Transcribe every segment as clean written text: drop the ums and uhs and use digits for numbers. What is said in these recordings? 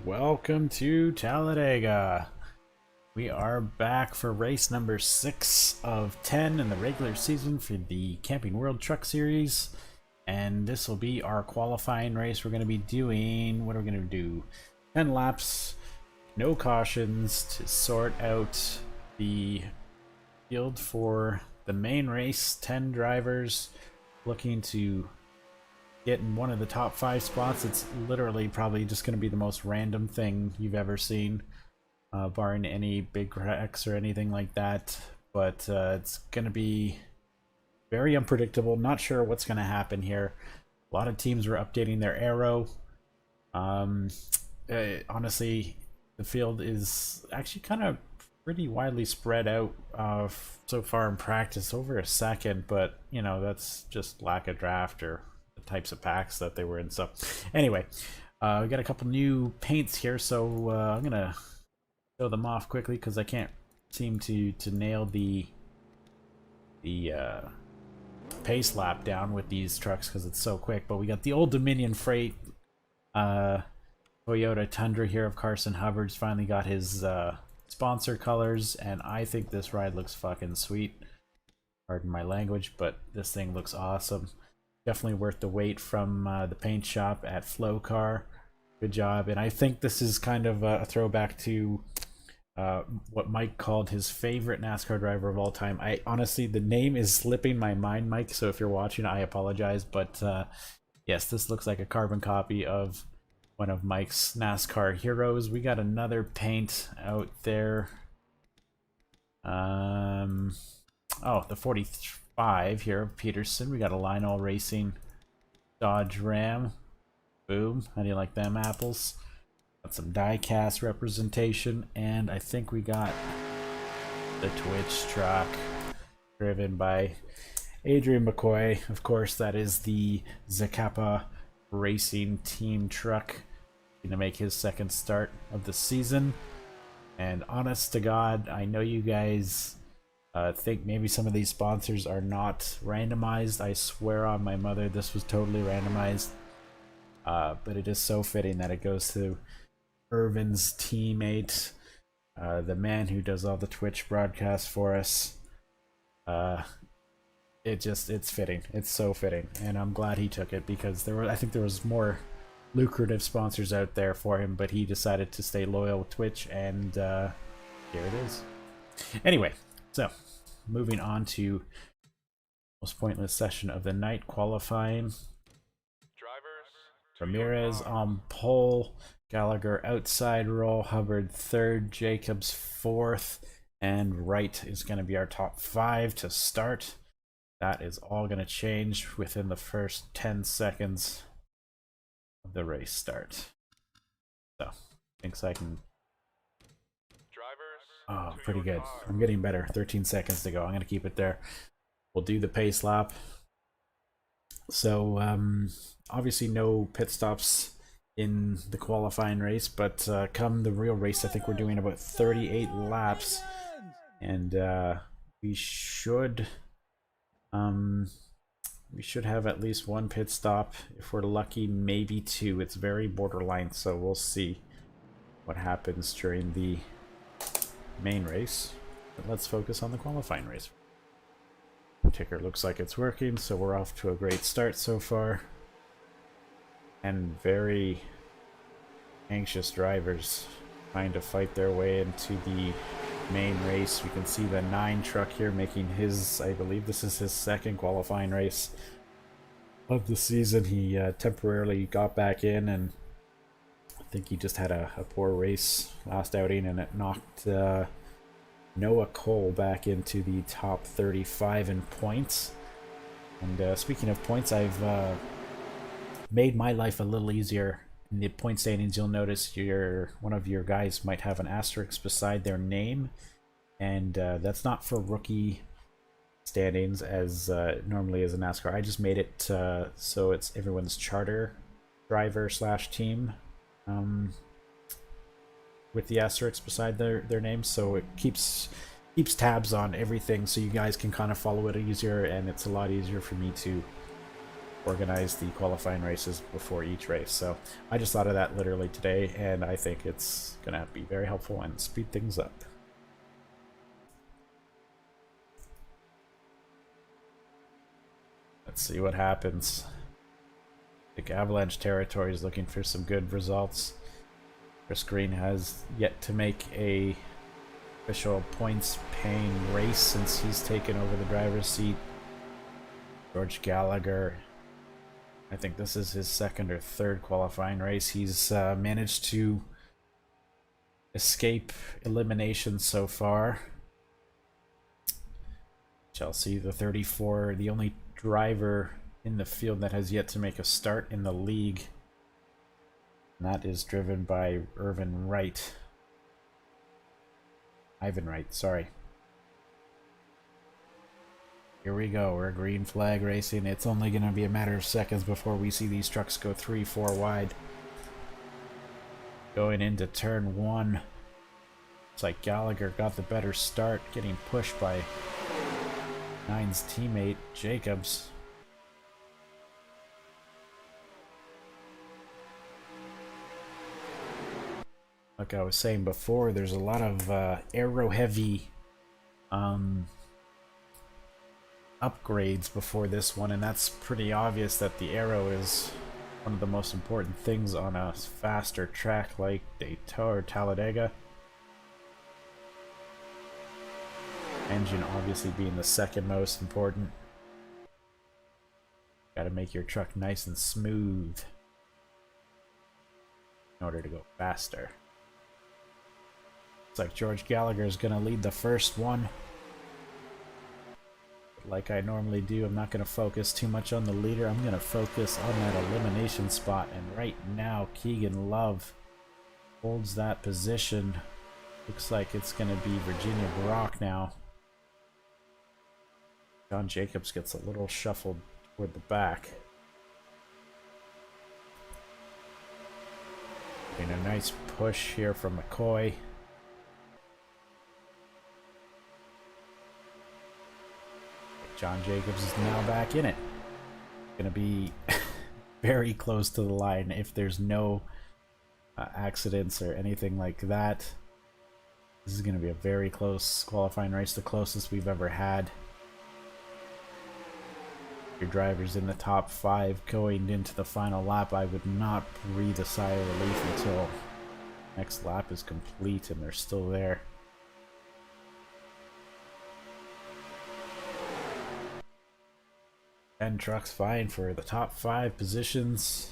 Welcome to Talladega. We are back for race number 6 of 10 in the regular season for the Camping World Truck Series. And this will be our qualifying race. We're going to be doing, what are we going to do? 10 laps, no cautions to sort out the field for the main race. 10 drivers looking to get in one of the top 5 spots. It's literally probably just going to be the most random thing you've ever seen, barring any big wrecks or anything like that. But it's going to be very unpredictable. Not sure what's going to happen here. A lot of teams were updating their aero. Honestly, the field is actually kind of pretty widely spread out so far in practice, over a second, but you know, that's just lack of draft or the types of packs that they were in. So anyway, we got a couple new paints here, so I'm gonna show them off quickly because I can't seem to nail the pace lap down with these trucks because it's so quick. But we got the Old Dominion Freight Toyota Tundra here of Carson Hubbard's finally got his sponsor colors, and I think this ride looks fucking sweet. Pardon my language, but this thing looks awesome. Definitely worth the wait from the paint shop at Flow Car. Good job. And I think this is kind of a throwback to what Mike called his favorite NASCAR driver of all time. I honestly, the name is slipping my mind, Mike, so if you're watching, I apologize. But yes, this looks like a carbon copy of one of Mike's NASCAR heroes. We got another paint out there. Oh, the 45 here of Peterson. We got a Lionel Racing Dodge Ram. Boom. How do you like them apples? Got some die-cast representation, and I think we got the Twitch truck driven by Adrian McCoy. Of course, that is the Zacapa Racing Team truck. Gonna make his second start of the season. And honest to God, I know you guys think maybe some of these sponsors are not randomized. I swear on my mother, this was totally randomized. But it is so fitting that it goes to Irvin's teammate, the man who does all the Twitch broadcasts for us. It's fitting. It's so fitting, and I'm glad he took it because I think there was more lucrative sponsors out there for him, but he decided to stay loyal with Twitch, and here it is. Anyway, so moving on to most pointless session of the night, qualifying. Ramirez on pole, Gallagher outside roll, Hubbard third, Jacobs fourth, and Wright is going to be our top 5 to start. That is all going to change within the first 10 seconds of the race start. So, thinks I can. Oh, pretty good. I'm getting better. 13 seconds to go. I'm going to keep it there. We'll do the pace lap. So, obviously no pit stops in the qualifying race, but come the real race, I think we're doing about 38 laps, and we should have at least 1 pit stop. If we're lucky, maybe 2. It's very borderline, so we'll see what happens during the main race. But let's focus on the qualifying race. The ticker looks like it's working, so we're off to a great start so far. And very anxious drivers trying to fight their way into the main race. We can see the 9 truck here making his, I believe this is his second qualifying race of the season. He temporarily got back in, and I think he just had a poor race last outing, and it knocked Noah Cole back into the top 35 in points. And speaking of points, I've made my life a little easier. In the point standings, you'll notice one of your guys might have an asterisk beside their name, and that's not for rookie standings as normally as a NASCAR. I just made it so it's everyone's charter driver / team with the asterisk beside their name, so it keeps tabs on everything, so you guys can kind of follow it easier, and it's a lot easier for me to organize the qualifying races before each race. So I just thought of that literally today, and I think it's gonna be very helpful and speed things up. Let's see what happens. I think Avalanche Territory is looking for some good results. Chris Green has yet to make a official points paying race since he's taken over the driver's seat. George Gallagher, I think this is his second or third qualifying race. He's managed to escape elimination so far. Chelsea, the 34, the only driver in the field that has yet to make a start in the league. And that is driven by Ivan Wright, sorry. Here we go, we're green flag racing. It's only going to be a matter of seconds before we see these trucks go 3-4 wide. Going into turn 1. It's like Gallagher got the better start, getting pushed by 9's teammate, Jacobs. Like I was saying before, there's a lot of aero-heavy upgrades before this one, and that's pretty obvious that the aero is one of the most important things on a faster track like Daytona or Talladega. Engine obviously being the second most important. Got to make your truck nice and smooth in order to go faster. Looks like George Gallagher is going to lead the first one. Like I normally do, I'm not going to focus too much on the leader. I'm going to focus on that elimination spot. And right now, Keegan Love holds that position. Looks like it's going to be Virginia Brock now. John Jacobs gets a little shuffled toward the back. Getting a nice push here from McCoy. John Jacobs is now back in it. Gonna be very close to the line if there's no accidents or anything like that. This is gonna be a very close qualifying race, the closest we've ever had. Your driver's in the top 5 going into the final lap. I would not breathe a sigh of relief until next lap is complete and they're still there. And trucks vying for the top 5 positions.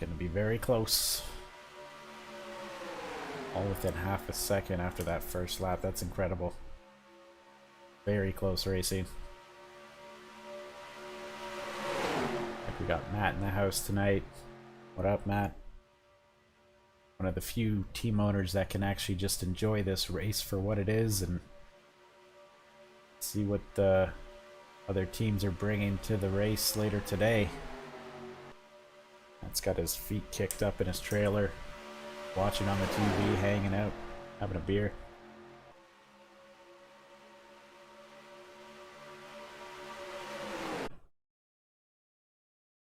Gonna be very close. All within half a second after that first lap. That's incredible. Very close racing. Like we got Matt in the house tonight. What up, Matt? One of the few team owners that can actually just enjoy this race for what it is and see what the other teams are bringing to the race later today. Matt's got his feet kicked up in his trailer, watching on the TV, hanging out, having a beer.